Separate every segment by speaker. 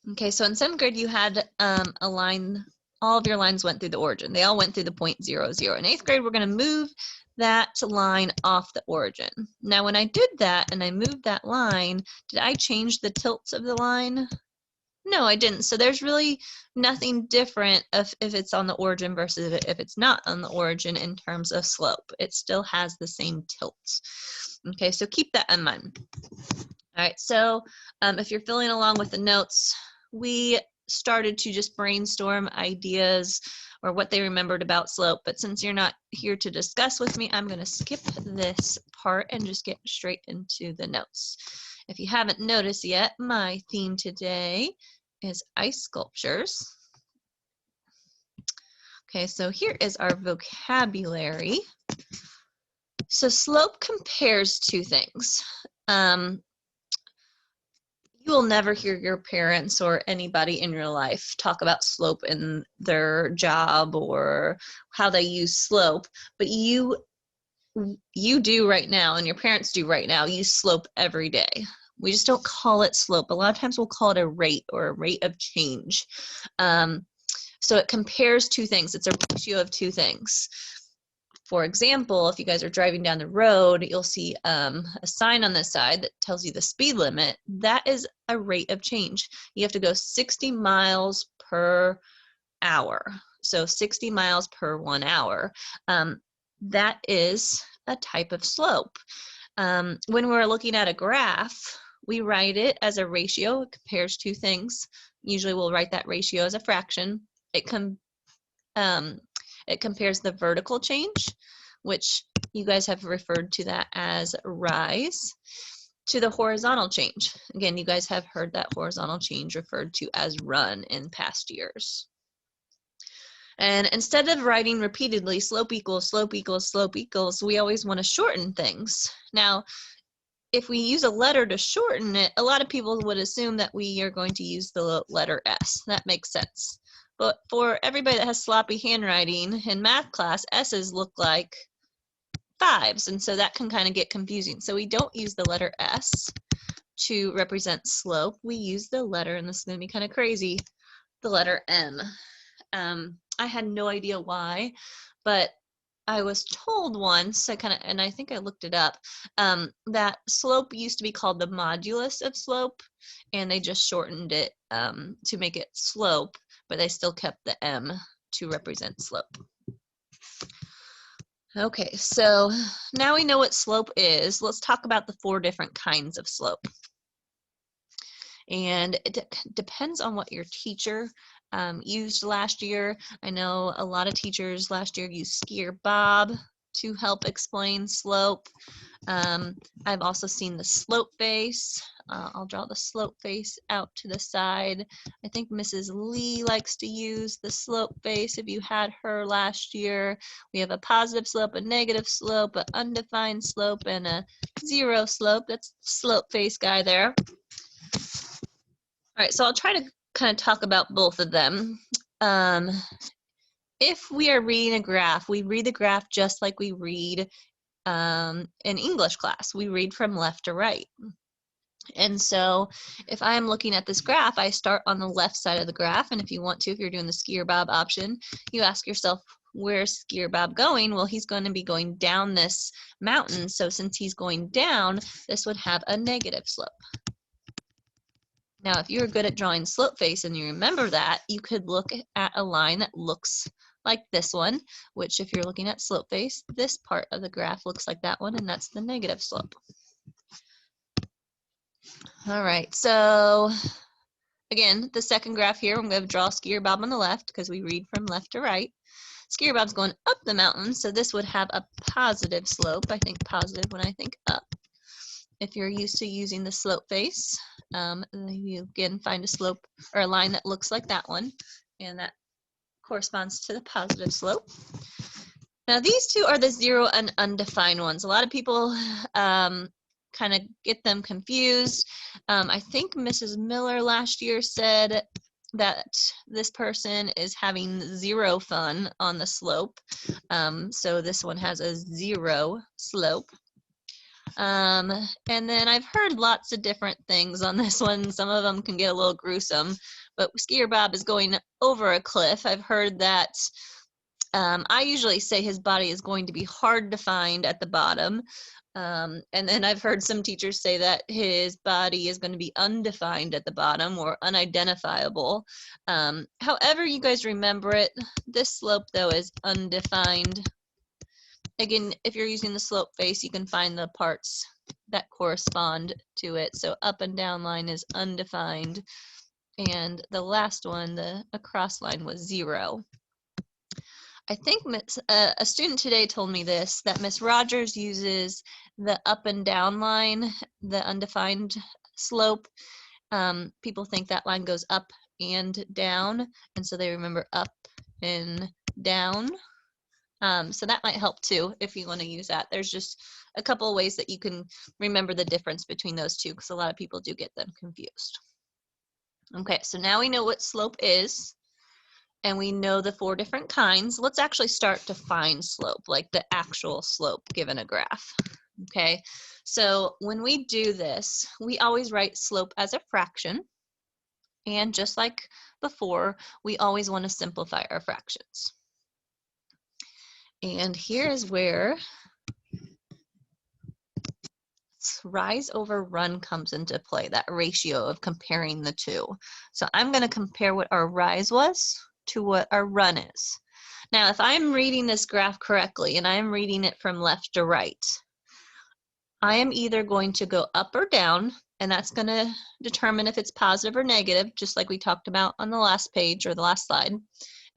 Speaker 1: Okay, so in 7th grade you had a line, all of your lines went through the origin. They all went through the point 0, 0. In 8th grade, we're going to move that line off the origin. Now, when I did that and I moved that line, did I change the tilts of the line? No, I didn't. So there's really nothing different if it's on the origin versus if it's not on the origin in terms of slope. It still has the same tilts. Okay, so keep that in mind. All right, so if you're filling along with the notes, we started to just brainstorm ideas or what they remembered about slope, but since you're not here to discuss with me, I'm going to skip this part and just get straight into the notes. If you haven't noticed yet, my theme today is ice sculptures. Okay, so here is our vocabulary. So slope compares two things. You will never hear your parents or anybody in your life talk about slope in their job or how they use slope, but you do right now, and your parents do right now, use slope every day. We just don't call it slope. A lot of times we'll call it a rate or a rate of change. So it compares two things. It's a ratio of two things. For example, if you guys are driving down the road, you'll see a sign on the side that tells you the speed limit. That is a rate of change. You have to go 60 miles per hour. So 60 miles per 1 hour. That is a type of slope. When we're looking at a graph, we write it as a ratio. It compares two things. Usually we'll write that ratio as a fraction. It compares the vertical change, which you guys have referred to that as rise, to the horizontal change. Again, you guys have heard that horizontal change referred to as run in past years. And instead of writing repeatedly slope equals, slope equals, slope equals, we always want to shorten things. Now, if we use a letter to shorten it, a lot of people would assume that we are going to use the letter S. That makes sense. But for everybody that has sloppy handwriting in math class, S's look like 5s, and so that can kind of get confusing. So we don't use the letter S to represent slope. We use the letter, and this is going to be kind of crazy, the letter M. I had no idea why, but I was told once, and I think I looked it up, that slope used to be called the modulus of slope, and they just shortened it to make it slope, but they still kept the M to represent slope. Okay, so now we know what slope is. Let's talk about the 4 different kinds of slope. And it depends on what your teacher used last year. I know a lot of teachers last year used Skier Bob to help explain slope. I've also seen the slope face. I'll draw the slope face out to the side. I think Mrs. Lee likes to use the slope face if you had her last year. We have a positive slope, a negative slope, an undefined slope, and a 0 slope. That's the slope face guy there. All right, so I'll try to kind of talk about both of them. If we are reading a graph, we read the graph just like we read in English class. We read from left to right. And so if I'm looking at this graph, I start on the left side of the graph. And if you want to, if you're doing the Skier Bob option, you ask yourself, where's Skier Bob going? Well, he's going to be going down this mountain. So since he's going down, this would have a negative slope. Now, if you're good at drawing slope face and you remember that, you could look at a line that looks like this one, which if you're looking at slope face, this part of the graph looks like that one, and that's the negative slope. All right, so again, the second graph here, I'm going to draw Skier Bob on the left because we read from left to right. Skier Bob's going up the mountain, so this would have a positive slope. I think positive when I think up. If you're used to using the slope face, you again find a slope or a line that looks like that one, and that corresponds to the positive slope. Now these two are the 0 and undefined ones. A lot of people kind of get them confused. I think Mrs. Miller last year said that this person is having 0 fun on the slope. So this one has a 0 slope. And then I've heard lots of different things on this one. Some of them can get a little gruesome, but Skier Bob is going over a cliff. I've heard that I usually say his body is going to be hard to find at the bottom. And then I've heard some teachers say that his body is going to be undefined at the bottom or unidentifiable. However you guys remember it, this slope though is undefined. Again, if you're using the slope face, you can find the parts that correspond to it. So up and down line is undefined. And the last one, the across line, was 0. I think a student today told me this, that Miss Rogers uses the up and down line, the undefined slope. People think that line goes up and down, and so they remember up and down. So that might help too if you want to use that. There's just a couple of ways that you can remember the difference between those two, because a lot of people do get them confused. Okay, so now we know what slope is, and we know the 4 different kinds. Let's actually start to find slope, like the actual slope given a graph. Okay, so when we do this, we always write slope as a fraction. And just like before, we always want to simplify our fractions. And here is where rise over run comes into play, that ratio of comparing the two. So I'm going to compare what our rise was to what our run is. Now, if I'm reading this graph correctly, and I'm reading it from left to right, I am either going to go up or down, and that's going to determine if it's positive or negative, just like we talked about on the last page or the last slide.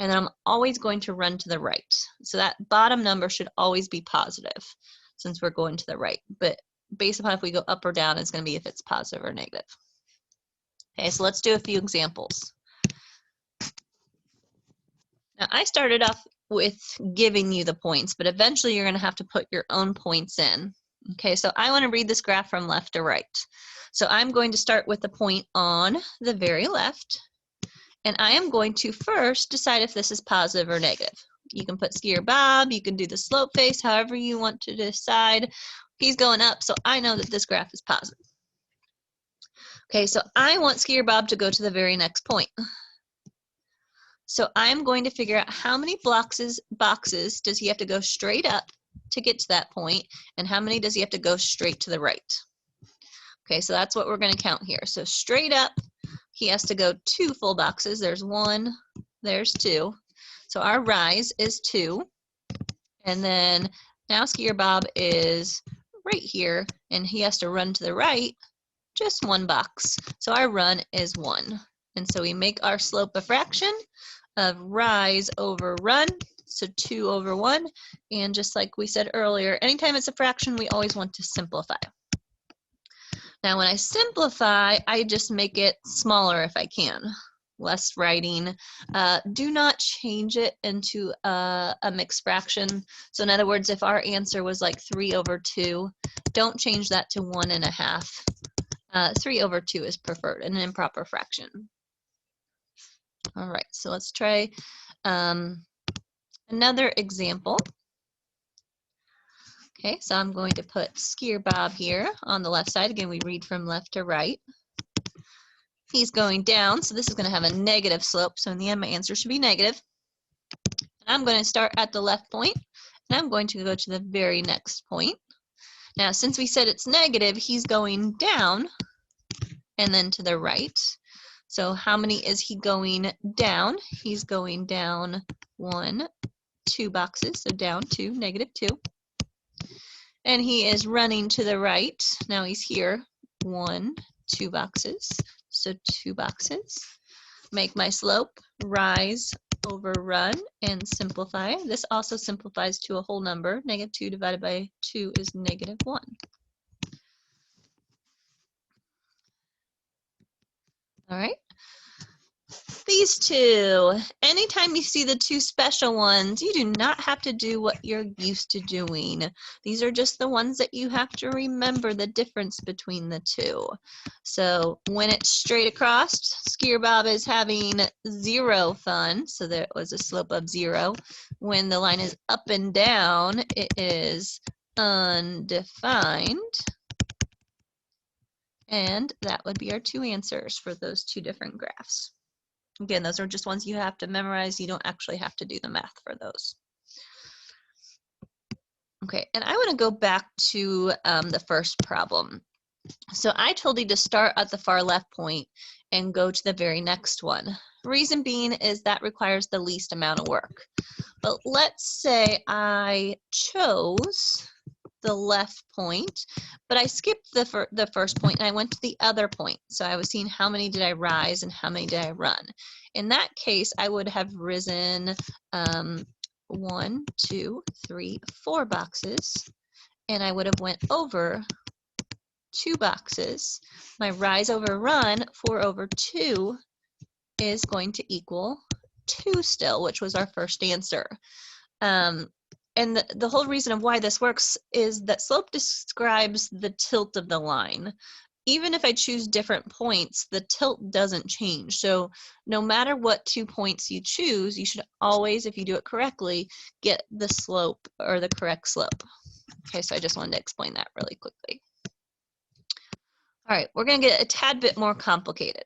Speaker 1: And then I'm always going to run to the right. So that bottom number should always be positive since we're going to the right. But based upon if we go up or down, it's going to be if it's positive or negative. Okay, so let's do a few examples. Now, I started off with giving you the points, but eventually you're going to have to put your own points in. Okay, so I want to read this graph from left to right. So I'm going to start with the point on the very left, and I am going to first decide if this is positive or negative. You can put Skier Bob, you can do the slope face, however you want to decide. He's going up, so I know that this graph is positive. Okay, so I want Skier Bob to go to the very next point. So I'm going to figure out how many boxes does he have to go straight up to get to that point, and how many does he have to go straight to the right. Okay, so that's what we're going to count here. So straight up, he has to go 2 full boxes. There's 1, there's 2. So our rise is 2. And then now Skier Bob is right here, and he has to run to the right just 1 box. So our run is 1. And so we make our slope a fraction of rise over run, so 2 over 1. And just like we said earlier, anytime it's a fraction, we always want to simplify. Now when I simplify, I just make it smaller if I can. Less writing. Do not change it into a mixed fraction. So in other words, if our answer was like 3 over 2, don't change that to 1.5. 3 over 2 is preferred, an improper fraction. All right, so let's try another example. Okay, so I'm going to put Skier Bob here on the left side. Again, we read from left to right. He's going down, so this is going to have a negative slope. So in the end, my answer should be negative. I'm going to start at the left point, and I'm going to go to the very next point. Now, since we said it's negative, he's going down and then to the right. So how many is he going down? He's going down 1, 2 boxes, so down 2, negative 2. And he is running to the right. Now he's here, 1, 2 boxes, so 2 boxes. Make my slope rise over run and simplify. This also simplifies to a whole number. Negative 2 divided by 2 is negative 1. All right. These two, anytime you see the 2 special ones, you do not have to do what you're used to doing. These are just the ones that you have to remember the difference between the 2. So when it's straight across, Skier Bob is having 0 fun, so there was a slope of 0. When the line is up and down, it is undefined. And that would be our two answers for those two different graphs. Again, those are just ones you have to memorize. You don't actually have to do the math for those. Okay, and I want to go back to the first problem. So I told you to start at the far left point and go to the very next one. Reason being is that requires the least amount of work. But let's say I chose the left point, but I skipped the first point and I went to the other point. So I was seeing how many did I rise and how many did I run. In that case, I would have risen 1, 2, 3, 4 boxes, and I would have went over 2 boxes. My rise over run, 4 over 2, is going to equal 2 still, which was our first answer. And the whole reason of why this works is that slope describes the tilt of the line. Even if I choose different points, the tilt doesn't change. So no matter what 2 points you choose, you should always, if you do it correctly, get the slope or the correct slope. Okay, so I just wanted to explain that really quickly. All right, we're going to get a tad bit more complicated.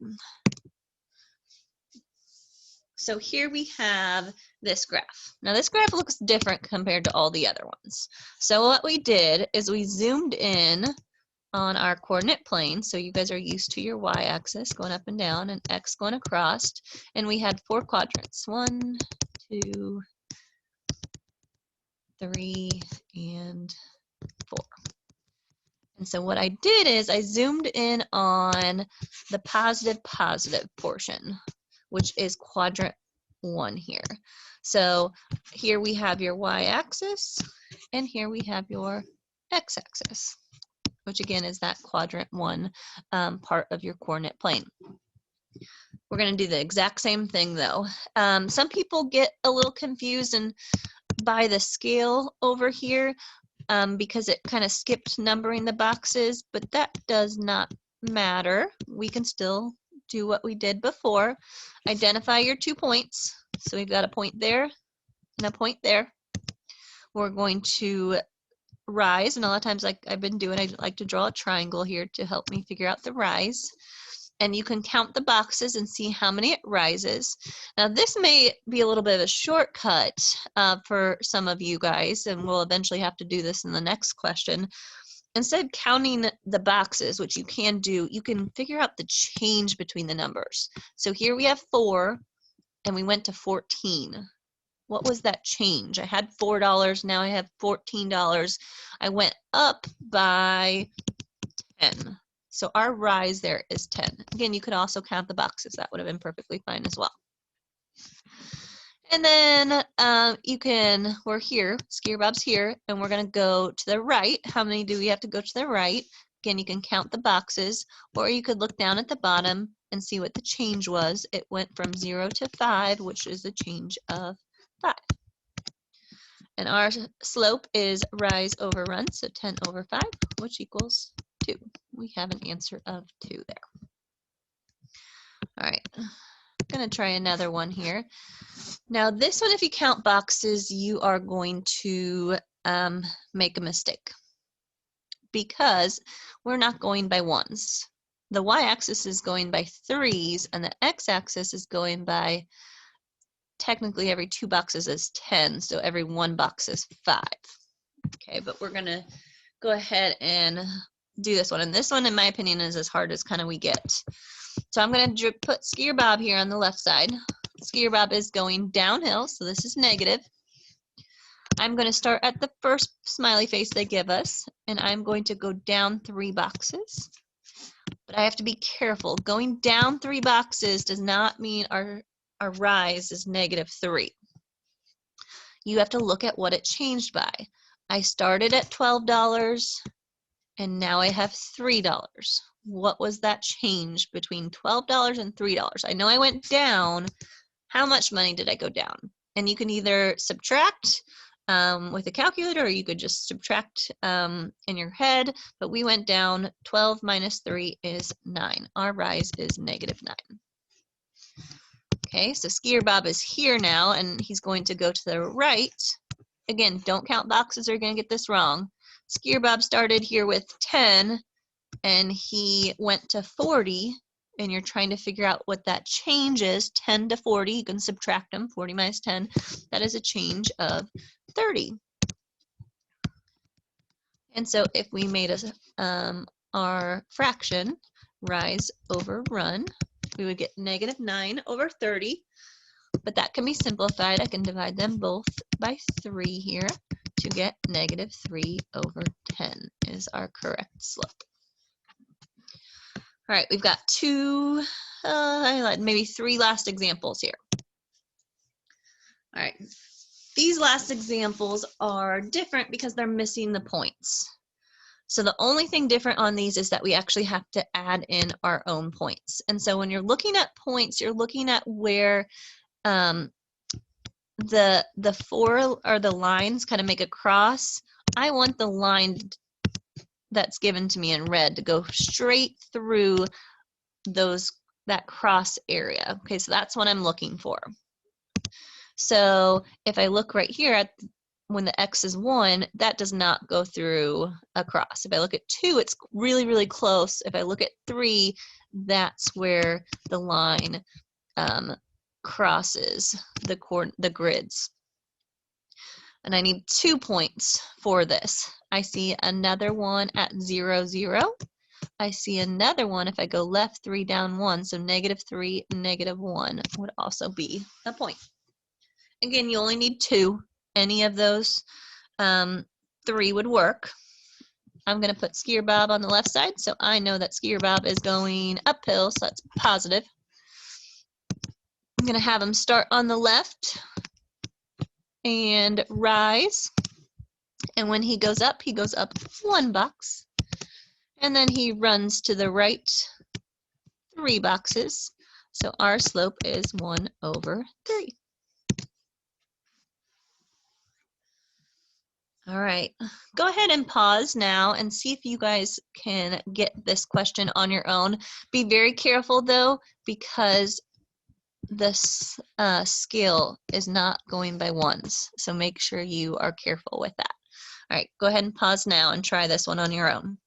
Speaker 1: So here we have this graph. Now this graph looks different compared to all the other ones. So what we did is we zoomed in on our coordinate plane. So you guys are used to your y-axis going up and down and x going across. And we had 4 quadrants. 1, 2, 3, and 4. And so what I did is I zoomed in on the positive portion, which is quadrant 1 here. So here we have your y-axis, and here we have your x-axis, which again is that quadrant 1 part of your coordinate plane. We're going to do the exact same thing though. Some people get a little confused and by the scale over here because it kind of skipped numbering the boxes, but that does not matter. We can still do what we did before. Identify your 2 points. So we've got a point there and a point there. We're going to rise, and a lot of times like I've been doing, I like to draw a triangle here to help me figure out the rise. And you can count the boxes and see how many it rises. Now this may be a little bit of a shortcut for some of you guys, and we'll eventually have to do this in the next question. Instead of counting the boxes, which you can do, you can figure out the change between the numbers. So here we have 4, and we went to 14. What was that change? I had $4, now I have $14. I went up by 10. So our rise there is 10. Again, you could also count the boxes. That would have been perfectly fine as well. And then we're here, Skier Bob's here, and we're going to go to the right. How many do we have to go to the right? Again, you can count the boxes, or you could look down at the bottom and see what the change was. It went from 0 to 5, which is a change of 5. And our slope is rise over run, so 10 over 5, which equals 2. We have an answer of 2 there. All right, I'm going to try another one here. Now this one, if you count boxes, you are going to make a mistake because we're not going by ones. The y-axis is going by 3s, and the x-axis is going by, technically every 2 boxes is 10, so every 1 box is 5. Okay, but we're going to go ahead and do this one. And this one, in my opinion, is as hard as kind of we get. So I'm going to put Skier Bob here on the left side. Skier Bob is going downhill, so this is negative. I'm going to start at the first smiley face they give us, and I'm going to go down 3 boxes. But I have to be careful. Going down 3 boxes does not mean our rise is -3. You have to look at what it changed by. I started at $12, and now I have $3. What was that change between $12 and $3? I know I went down. How much money did I go down? And you can either subtract with a calculator, or you could just subtract in your head, but we went down. 12 minus 3 is 9. Our rise is -9. Okay, so Skier Bob is here now, and he's going to go to the right. Again, don't count boxes or you're going to get this wrong. Skier Bob started here with 10 and he went to 40, and you're trying to figure out what that change is. 10 to 40, you can subtract them. 40 minus 10, that is a change of 30. And so if we made our fraction rise over run, we would get negative 9 over 30. But that can be simplified. I can divide them both by 3 here to get negative 3 over 10 is our correct slope. All right, we've got maybe 3 last examples here. All right, these last examples are different because they're missing the points. So the only thing different on these is that we actually have to add in our own points. And so when you're looking at points, you're looking at where the 4 or the lines kind of make a cross. I want the line that's given to me in red to go straight through that cross area. Okay, so that's what I'm looking for. So if I look right here at when the x is 1, that does not go through a cross. If I look at 2, it's really, really close. If I look at 3, that's where the line crosses the grids. And I need 2 points for this. I see another one at 0, 0. I see another one if I go left 3 down 1, so negative 3, negative 1 would also be a point. Again, you only need 2. Any of those 3 would work. I'm going to put Skier Bob on the left side, so I know that Skier Bob is going uphill, so that's positive. I'm going to have him start on the left and rise. And when he goes up 1 box. And then he runs to the right 3 boxes. So our slope is 1 over 3. All right, go ahead and pause now and see if you guys can get this question on your own. Be very careful though, because this scale is not going by ones. So make sure you are careful with that. All right, go ahead and pause now and try this one on your own.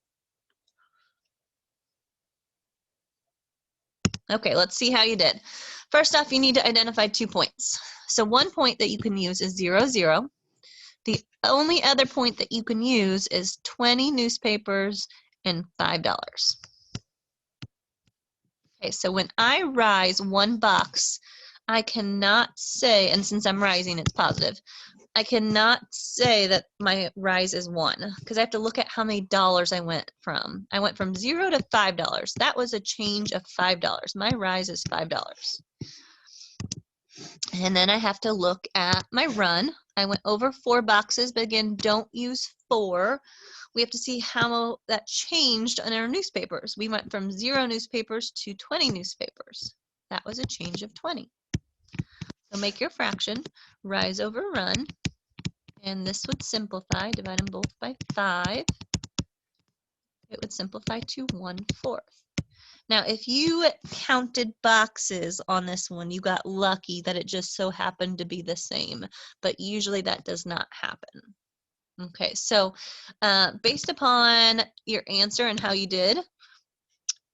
Speaker 1: Okay, let's see how you did. First off, you need to identify 2 points. So 1 point that you can use is 0, 0. The only other point that you can use is 20 newspapers and $5. Okay, so when I rise 1 box, I cannot say, and since I'm rising, it's positive, I cannot say that my rise is 1 because I have to look at how many dollars I went from. I went from 0 to $5. That was a change of $5. My rise is $5. And then I have to look at my run. I went over 4 boxes, but again, don't use 4. We have to see how that changed in our newspapers. We went from 0 newspapers to 20 newspapers. That was a change of 20. So make your fraction, rise over run, and this would simplify, divide them both by 5. It would simplify to 1/4. Now, if you counted boxes on this one, you got lucky that it just so happened to be the same, but usually that does not happen. Okay, so based upon your answer and how you did,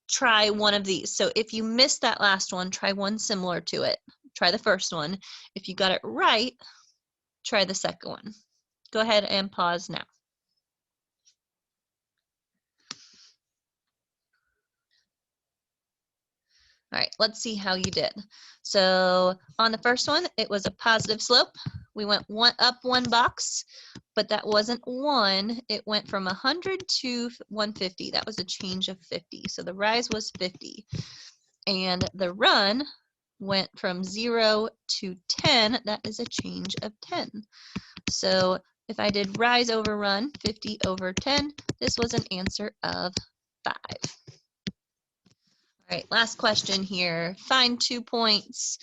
Speaker 1: try one of these. So if you missed that last one, try one similar to it. Try the first one. If you got it right, try the second one. Go ahead and pause now. All right, let's see how you did. So on the first one, it was a positive slope. We went up 1 box, but that wasn't 1. It went from 100 to 150. That was a change of 50. So the rise was 50. And the run went from 0 to 10. That is a change of 10. So if I did rise over run, 50 over 10, this was an answer of 5. All right, last question here. Find 2 points,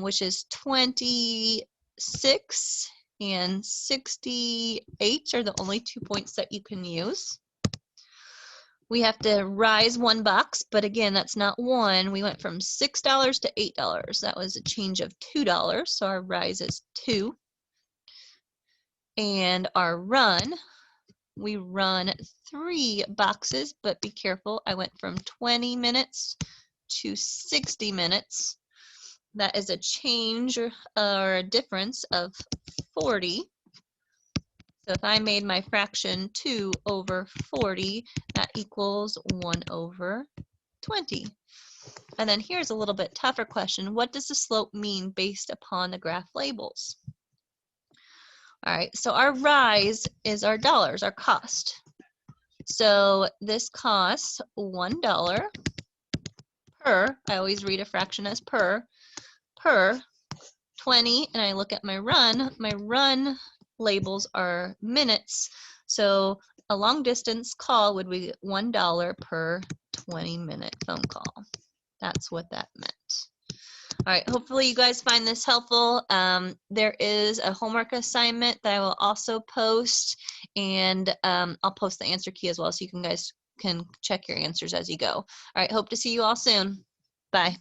Speaker 1: which is 26 and 68 are the only 2 points that you can use. We have to rise 1 box, but again, that's not 1. We went from $6 to $8. That was a change of $2, so our rise is 2. And our run we run 3 boxes, but be careful, I went from 20 minutes to 60 minutes. That is a change or a difference of 40. So if I made my fraction 2 over 40, that equals 1 over 20. And then here's a little bit tougher question. What does the slope mean based upon the graph labels? All right, so our rise is our dollars, our cost. So this costs $1 per, I always read a fraction as per 20, and I look at my run labels are minutes. So a long distance call would be $1 per 20-minute phone call. That's what that meant. All right, hopefully you guys find this helpful. There is a homework assignment that I will also post, and I'll post the answer key as well so you guys can check your answers as you go. All right, hope to see you all soon. Bye.